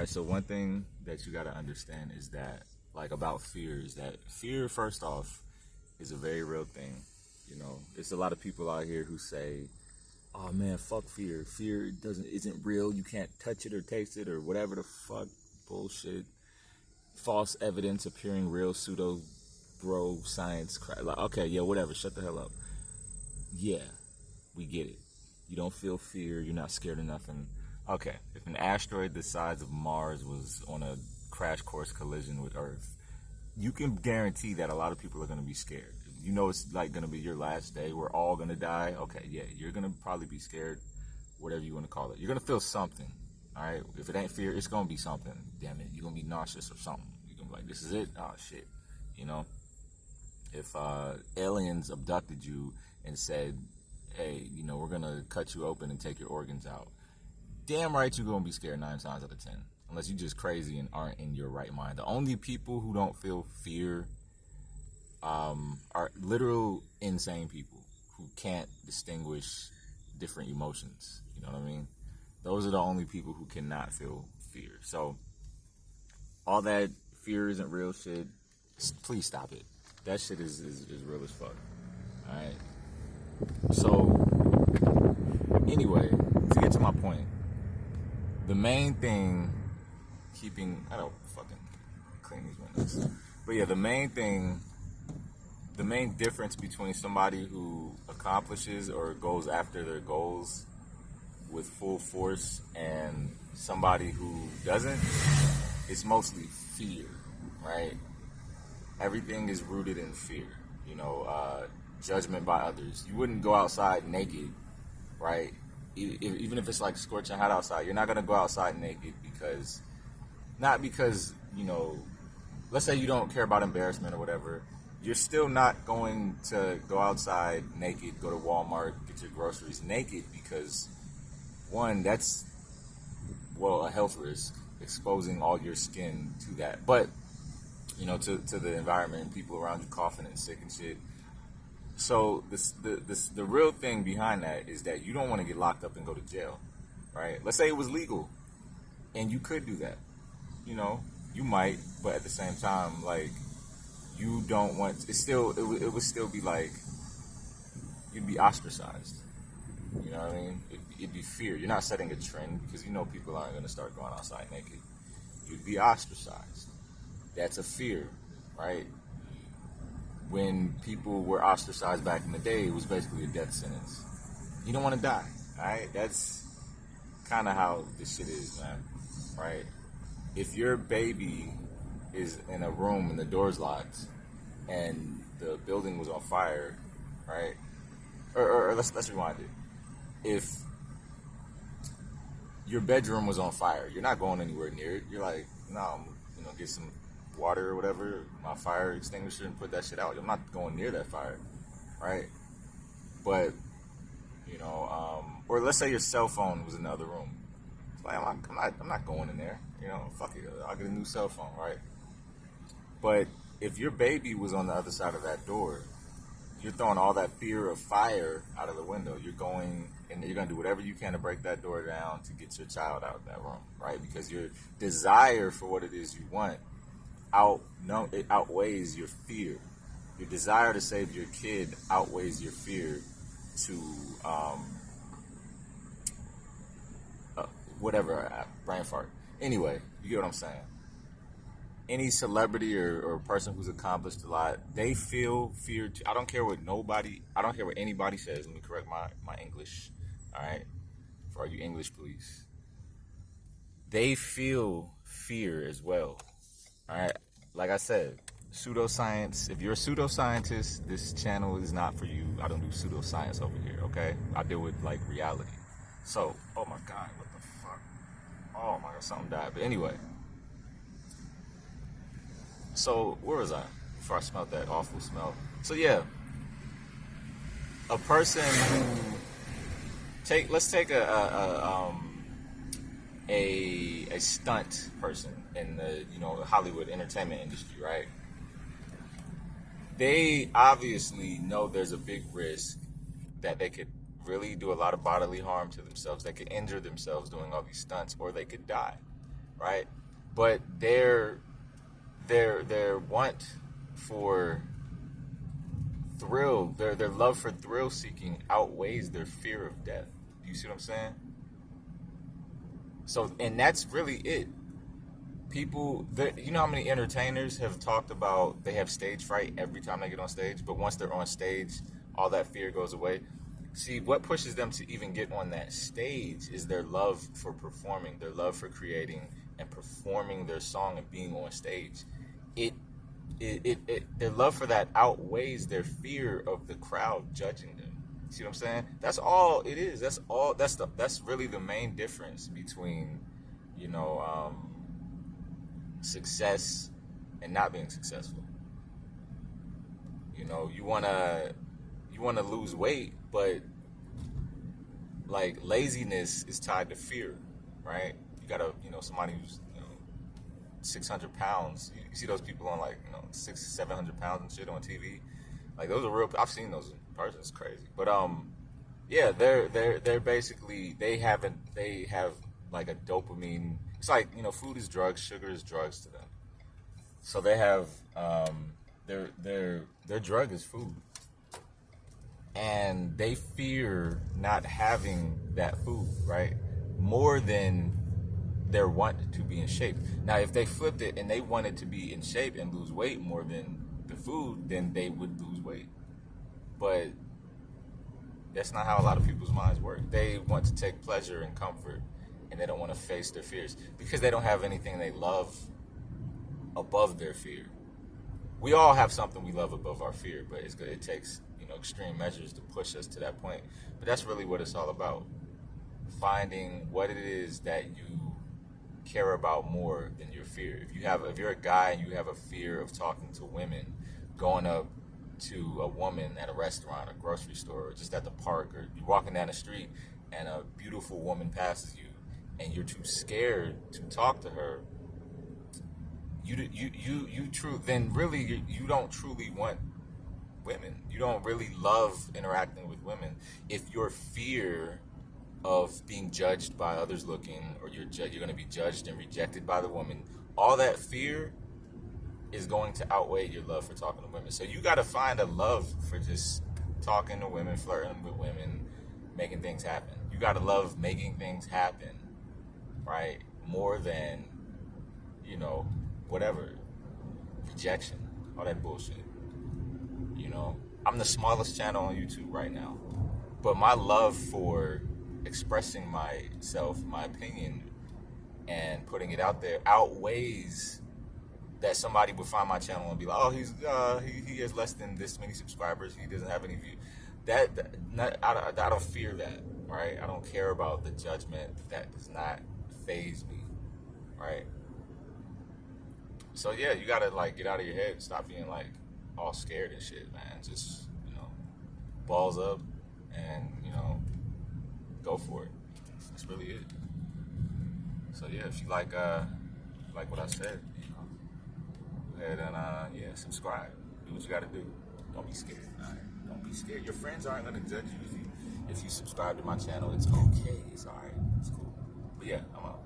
right, so one thing that you got to understand is that, like, about fear is that fear, first off, is a very real thing. You know, it's a lot of people out here who say, "Oh man, fuck fear. Fear isn't real. You can't touch it or taste it or whatever the fuck bullshit, false evidence appearing real, pseudo bro science crap." Like, okay, yeah, whatever. Shut the hell up. Yeah, we get it. You don't feel fear. You're not scared of nothing. Okay, if an asteroid the size of Mars was on a crash course collision with Earth, you can guarantee that a lot of people are going to be scared. You know it's like going to be your last day. We're all going to die. Okay, yeah, you're going to probably be scared, whatever you want to call it. You're going to feel something, all right? If it ain't fear, it's going to be something. Damn it, you're going to be nauseous or something. You're going to be like, this is it? Oh, shit. You know? If aliens abducted you and said, hey, you know, we're going to cut you open and take your organs out, damn right you're going to be scared 9 times out of 10. Unless you're just crazy and aren't in your right mind. The only people who don't feel fear are literal insane people who can't distinguish different emotions. You know what I mean? Those are the only people who cannot feel fear. So all that fear isn't real shit, please stop it. That shit is real as fuck. Alright? So, anyway, to get to my point, the main thing I don't fucking clean these windows. But yeah, the main difference between somebody who accomplishes or goes after their goals with full force and somebody who doesn't, it's mostly fear, right? Everything is rooted in fear, you know, judgment by others. You wouldn't go outside naked, right? Even if it's like scorching hot outside, you're not going to go outside naked not because, you know, let's say you don't care about embarrassment or whatever, you're still not going to go outside naked, go to Walmart, get your groceries naked because, one, that's, well, a health risk, exposing all your skin to that. But, you know, to the environment and people around you coughing and sick and shit. So the real thing behind that is that you don't want to get locked up and go to jail, right? Let's say it was legal and you could do that. You know, you might, but at the same time, like, you don't want, it would still be like, you'd be ostracized. You know what I mean? It'd be fear. You're not setting a trend because you know people aren't going to start going outside naked. You'd be ostracized. That's a fear, right? When people were ostracized back in the day, it was basically a death sentence. You don't want to die, all right? That's kind of how this shit is, man, right? If your baby is in a room and the door's locked and the building was on fire, right? Or let's rewind it. If your bedroom was on fire, you're not going anywhere near it. You're like, no, I'm, you know, get some water or whatever, my fire extinguisher, and put that shit out. I'm not going near that fire, right? But, you know, or let's say your cell phone was in the other room. It's like, I'm not going in there. You know, fuck it, I'll get a new cell phone, right? But if your baby was on the other side of that door, you're throwing all that fear of fire out of the window. You're going and you're going to do whatever you can to break that door down to get your child out of that room, right? Because your desire for what it is you want it outweighs your fear. Your desire to save your kid outweighs your fear to brain fart. Anyway, you get what I'm saying. Any celebrity or person who's accomplished a lot, they feel fear. I don't care what anybody says. Let me correct my English. All right, for all you English, please. They feel fear as well. All right, like I said, pseudoscience. If you're a pseudoscientist, this channel is not for you. I don't do pseudoscience over here. Okay, I deal with like reality. So, oh my God, what the fuck? Oh my God, something died. But anyway. So, where was I before I smelled that awful smell? So, yeah, a person who let's take a stunt person in the, you know, Hollywood entertainment industry, right? They obviously know there's a big risk that they could really do a lot of bodily harm to themselves. They could injure themselves doing all these stunts, or they could die, right? But their want for thrill, their love for thrill seeking outweighs their fear of death. Do you see what I'm saying? So, and that's really it. People, you know how many entertainers have talked about they have stage fright every time they get on stage, but once they're on stage, all that fear goes away. See, what pushes them to even get on that stage is their love for performing, their love for creating and performing their song and being on stage. Their love for that outweighs their fear of the crowd judging them. See what I'm saying? That's all it is. That's really the main difference between, you know, success and not being successful. You know, you wanna lose weight, but like laziness is tied to fear, right? You gotta, you know, somebody who's 600 pounds. You see those people on like 600-700 pounds and shit on TV. Like those are real. I've seen those in person. It's crazy. But yeah, they're basically they have like a dopamine. It's like food is drugs, sugar is drugs to them. So they have their drug is food, and they fear not having that food, right? More than their want to be in shape. Now, if they flipped it and they wanted to be in shape and lose weight more than the food, then they would lose weight. But that's not how a lot of people's minds work. They want to take pleasure and comfort, and they don't want to face their fears because they don't have anything they love above their fear. We all have something we love above our fear, but it takes extreme measures to push us to that point. But that's really what it's all about: finding what it is that you care about more than your fear. If you're a guy and you have a fear of talking to women, going up to a woman at a restaurant, a grocery store, or just at the park, or you're walking down the street and a beautiful woman passes you and you're too scared to talk to her, then really you don't truly want women. You don't really love interacting with women if your fear of being judged by others looking, or you're going to be judged and rejected by the woman, all that fear is going to outweigh your love for talking to women. So you got to find a love for just talking to women, flirting with women, making things happen. You got to love making things happen, right? More than, whatever, rejection, all that bullshit. I'm the smallest channel on YouTube right now, but my love for expressing myself, my opinion, and putting it out there outweighs that somebody would find my channel and be like, oh, he has less than this many subscribers, he doesn't have any views. I don't fear that, right? I don't care about the judgment. That does not faze me, right? So yeah, you gotta get out of your head, stop being all scared and shit, man. Just balls up and go for it. That's really it. So yeah, if you like what I said, go ahead and subscribe. Do what you gotta do. Don't be scared. All right? Don't be scared. Your friends aren't gonna judge you if you subscribe to my channel. It's okay. It's all right. It's cool. But yeah, I'm out.